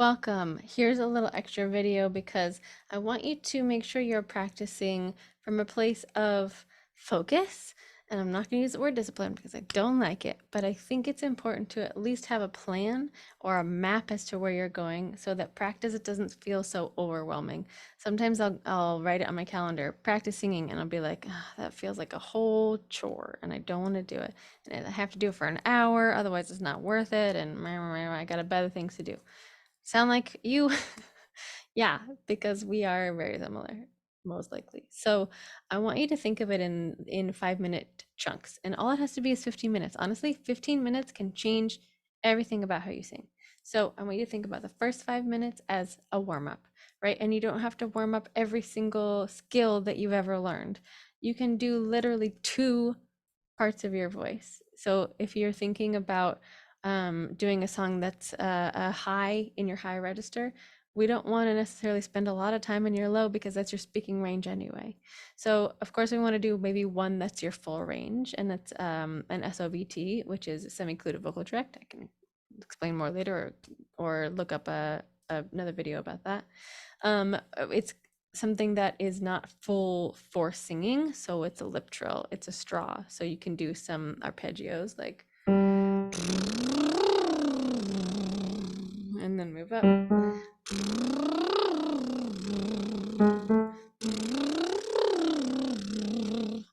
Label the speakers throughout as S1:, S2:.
S1: Welcome. Here's a little extra video because I want you to make sure you're practicing from a place of focus. And I'm not going to use the word discipline because I don't like it, but I think it's important to at least have a plan or a map as to where you're going so that practice it doesn't feel so overwhelming. Sometimes I'll write it on my calendar, practice singing, and I'll be like, "Ah, that feels like a whole chore and I don't want to do it. And I have to do it for an hour, otherwise it's not worth it. And I got better things to do." Sound like you? Yeah, because we are very similar, most likely. So I want you to think of it in 5-minute chunks, and all it has to be is 15 minutes. Honestly, 15 minutes can change everything about how you sing. So I want you to think about the first 5 minutes as a warm up, right? And you don't have to warm up every single skill that you've ever learned. You can do literally two parts of your voice. So if you're thinking about doing a song that's a high in your high register, we don't want to necessarily spend a lot of time in your low because that's your speaking range anyway. So of course we want to do maybe one that's your full range, and that's an SOVT, which is semi-occluded vocal tract. I can explain more later, or look up another video about that. It's something that is not full force singing, so it's a lip trill, it's a straw, so you can do some arpeggios like and then move up.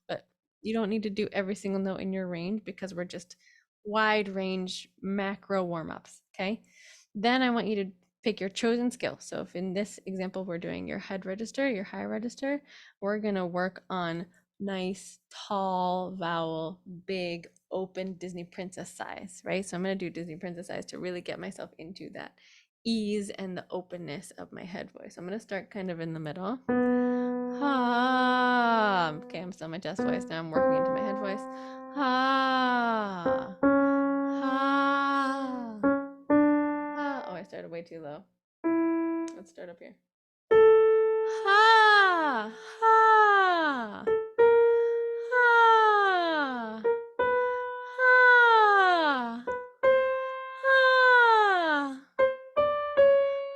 S1: But you don't need to do every single note in your range because we're just wide range macro warm-ups, okay? Then I want you to pick your chosen skill. So if in this example we're doing your head register, your high register, we're gonna work on nice, tall, vowel, big, open Disney princess size, right? So I'm gonna do Disney princess size to really get myself into that ease and the openness of my head voice. I'm gonna start kind of in the middle. Ha. Okay, I'm still my chest voice. Now I'm working into my head voice. Ha. Ha. Ha. Oh, I started way too low. Let's start up here. Ha. Ha. Ha. Ha. Ha.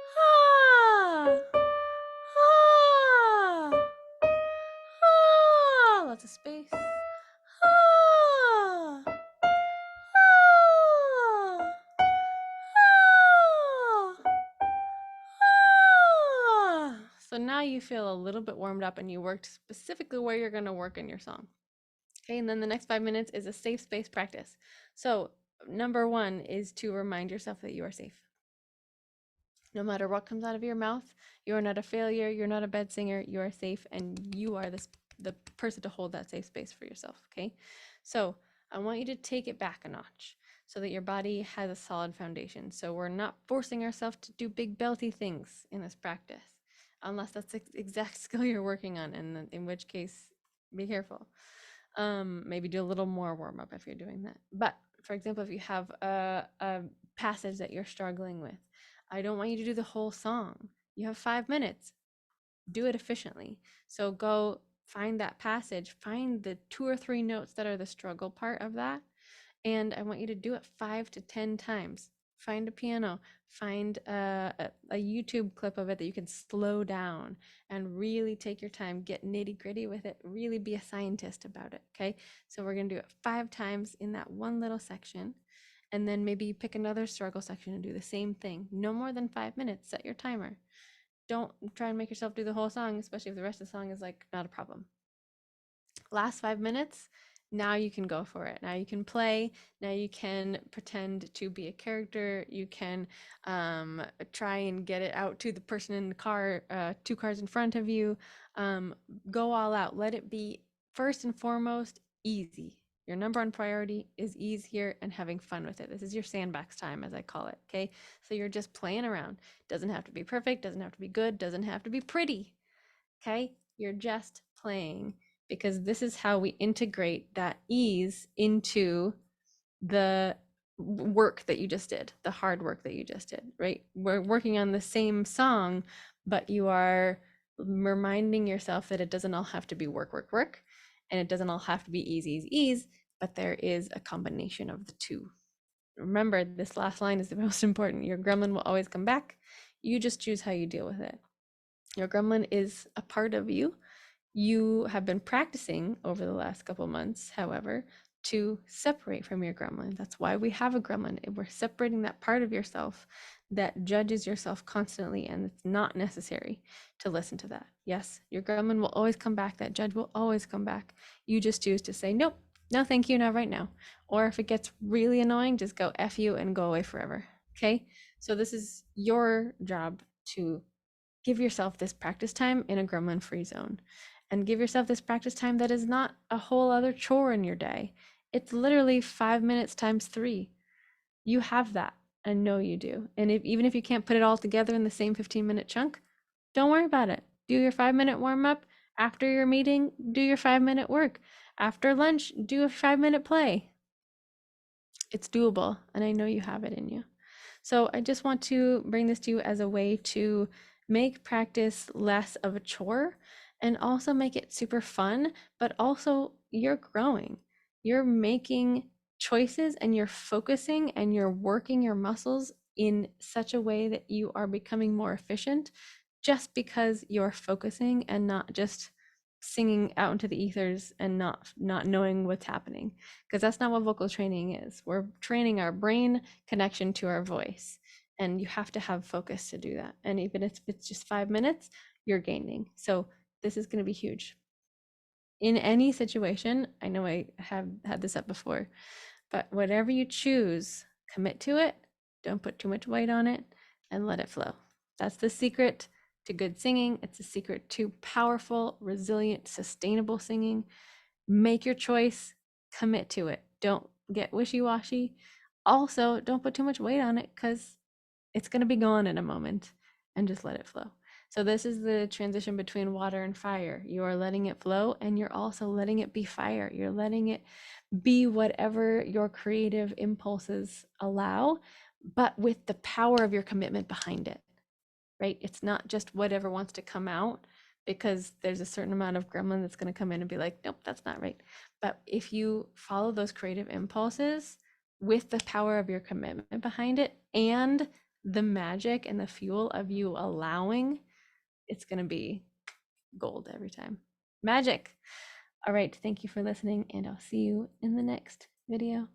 S1: Ha. Ha. Ha. Lots of space. Ha. Ha. So now you feel a little bit warmed up and you worked specifically where you're going to work in your song. Okay, and then the next 5 minutes is a safe space practice. So number one is to remind yourself that you are safe. No matter what comes out of your mouth, you are not a failure, you're not a bad singer, you are safe, and you are the person to hold that safe space for yourself, okay? So I want you to take it back a notch so that your body has a solid foundation. So we're not forcing ourselves to do big belty things in this practice, unless that's the exact skill you're working on, and in which case, be careful. Maybe do a little more warm up if you're doing that. But for example, if you have a passage that you're struggling with, I don't want you to do the whole song. You have 5 minutes. Do it efficiently. So go find that passage, find the 2 or 3 notes that are the struggle part of that, and I want you to do it 5 to 10 times. Find a piano, find a YouTube clip of it that you can slow down and really take your time, get nitty gritty with it, really be a scientist about it. Okay, so we're gonna do it 5 times in that one little section, and then maybe you pick another struggle section and do the same thing. No more than 5 minutes. Set your timer. Don't try and make yourself do the whole song, especially if the rest of the song is like not a problem. Last 5 minutes, now you can go for it. Now you can play. Now you can pretend to be a character. You can try and get it out to the person in the car, 2 cars in front of you. Go all out. Let it be first and foremost easy. Your number one priority is ease here and having fun with it. This is your sandbox time, as I call it. Okay, so you're just playing around. Doesn't have to be perfect. Doesn't have to be good. Doesn't have to be pretty. Okay, you're just playing, because this is how we integrate that ease into the work that you just did, the hard work that you just did, right? We're working on the same song, but you are reminding yourself that it doesn't all have to be work, work, work, and it doesn't all have to be ease, ease, ease, but there is a combination of the two. Remember, this last line is the most important. Your gremlin will always come back. You just choose how you deal with it. Your gremlin is a part of you. You have been practicing over the last couple months, however, to separate from your gremlin. That's why we have a gremlin. We're separating that part of yourself that judges yourself constantly, and it's not necessary to listen to that. Yes, your gremlin will always come back. That judge will always come back. You just choose to say, nope, no, thank you, not right now. Or if it gets really annoying, just go F you and go away forever. Okay? So this is your job to give yourself this practice time in a gremlin free zone, and give yourself this practice time that is not a whole other chore in your day. It's literally 5 minutes times 3. You have that. I know you do. And even if you can't put it all together in the same 15-minute chunk, don't worry about it. Do your 5-minute warm up. After your meeting, do your 5-minute work. After lunch, do a 5-minute play. It's doable, and I know you have it in you. So I just want to bring this to you as a way to make practice less of a chore and also make it super fun, but also you're growing. You're making choices and you're focusing and you're working your muscles in such a way that you are becoming more efficient just because you're focusing and not just singing out into the ethers and not knowing what's happening, because that's not what vocal training is. We're training our brain connection to our voice, and you have to have focus to do that. And even if it's just 5 minutes, you're gaining. So this is going to be huge in any situation. I know I have had this up before, but whatever you choose, commit to it. Don't put too much weight on it and let it flow. That's the secret to good singing. It's a secret to powerful, resilient, sustainable singing. Make your choice, commit to it. Don't get wishy-washy. Also, don't put too much weight on it, because it's going to be gone in a moment, and just let it flow. So this is the transition between water and fire. You are letting it flow, and you're also letting it be fire. You're letting it be whatever your creative impulses allow, but with the power of your commitment behind it, right? It's not just whatever wants to come out, because there's a certain amount of gremlin that's going to come in and be like, nope, that's not right. But if you follow those creative impulses with the power of your commitment behind it and the magic and the fuel of you allowing, it's going to be gold every time. Magic. All right. Thank you for listening, and I'll see you in the next video.